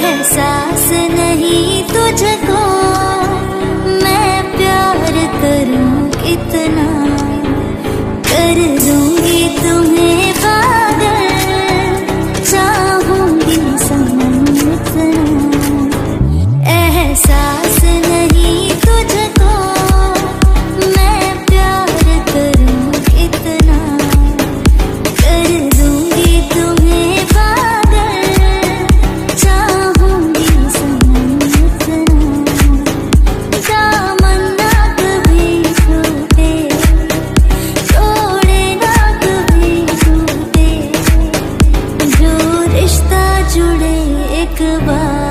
एहसास नहीं तुझको मैं प्यार करूं कितना, कर दूंगी तुम्हें पागल, चाहूंगी सनम इतना। एहसास नहीं तुझको मैं प्यार करूं कितना, कर दूंगी तुम्हें पागल, चाहूंगी सनम इतना। दामन ना कभी छूटे, छोड़े ना कभी टूटे, जो रिश्ता जुड़े एक बार